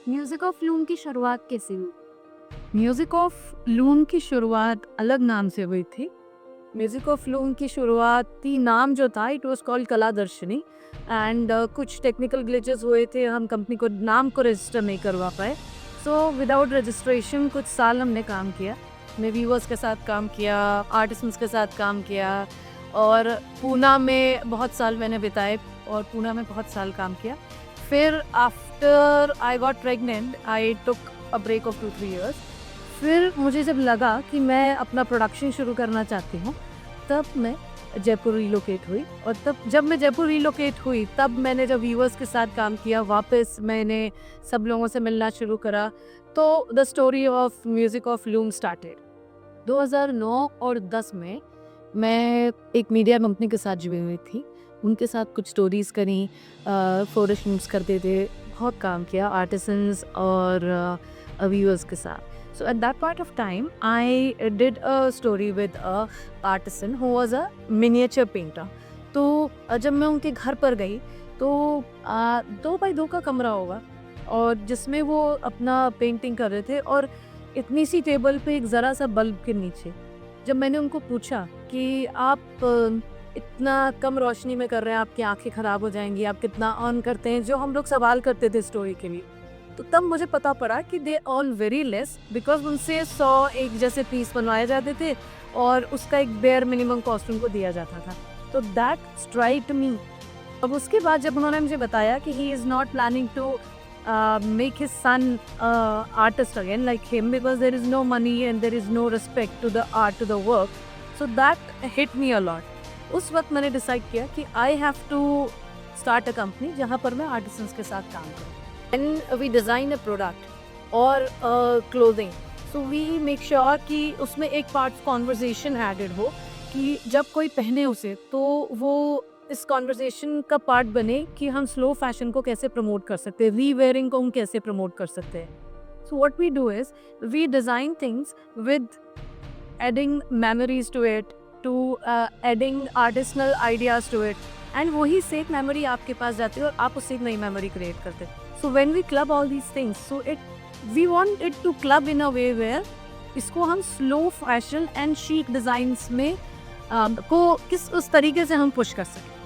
Music of loom की शुरुआत कैसे हुई? म्यूज़िक ऑफ लूम की शुरुआत अलग नाम से हुई थी। म्यूज़िक ऑफ लूम की शुरुआती नाम जो था इट वाज कॉल्ड कलादर्शिनी एंड कुछ टेक्निकल ग्लिचेस हुए थे, हम कंपनी को नाम को रजिस्टर नहीं करवा पाए। सो विदाउट रजिस्ट्रेशन कुछ साल हमने काम किया। मैं व्यूअर्स के साथ काम किया, आर्टिसंस के साथ काम किया और पूना में बहुत साल मैंने बिताए और पूना में बहुत साल काम किया। फिर after I got pregnant I took a break of 2-3 years। फिर मुझे जब लगा कि मैं अपना प्रोडक्शन शुरू करना चाहती हूँ तब मैं जयपुर रिलोकेट हुई और तब जब मैं जयपुर रिलोकेट हुई तब मैंने जब व्यूअर्स के साथ काम किया, वापस मैंने सब लोगों से मिलना शुरू करा, तो the story of music of loom started. 2009 और 10 में मैं एक मीडिया कंपनी के साथ जुड़ी हुई थी। उनके साथ कुछ स्टोरीज़ करी, फोटो शूट्स करते थे, बहुत काम किया आर्टिसंस और व्यूअर्स के साथ। So at that point of time, I did a story with a artisan who was a miniature painter. तो जब मैं उनके घर पर गई तो 2x2 का कमरा होगा और जिसमें वो अपना पेंटिंग कर रहे थे और इतनी सी टेबल पे एक ज़रा सा बल्ब के नीचे जब मैंने उनको पूछा कि आप इतना कम रोशनी में कर रहे हैं, आपकी आंखें ख़राब हो जाएंगी, आप कितना ऑन करते हैं, जो हम लोग सवाल करते थे स्टोरी के लिए, तो तब मुझे पता पड़ा कि they all very less because उनसे 100 एक जैसे पीस बनवाए जाते थे और उसका एक बेयर मिनिमम कॉस्ट उनको दिया जाता था। तो दैट स्ट्राइक्ड मी। अब उसके बाद जब उन्होंने मुझे बताया कि he is not planning to make his son artist again like him because there is no money and there is no respect to the art, to the work, so that hit me a lot. उस वक्त मैंने decide किया कि I have to start a company जहाँ पर मैं artisans के साथ काम करूँ। When we design a product or clothing, so we make sure कि उसमें एक part conversation added हो कि जब कोई पहने उसे तो वो इस conversation का part बने कि हम slow fashion को कैसे promote कर सकते हैं, re-wearing को हम कैसे promote कर सकते हैं। So what we do is we design things with adding memories to it, to adding artisanal ideas to it, and वही से एक memory आपके पास जाती है और आप उससे एक नई memory create करते हैं। So when we club all these things, so we want it to club in a way where इसको हम slow fashion and chic designs में को किस उस तरीके से हम push कर सकें।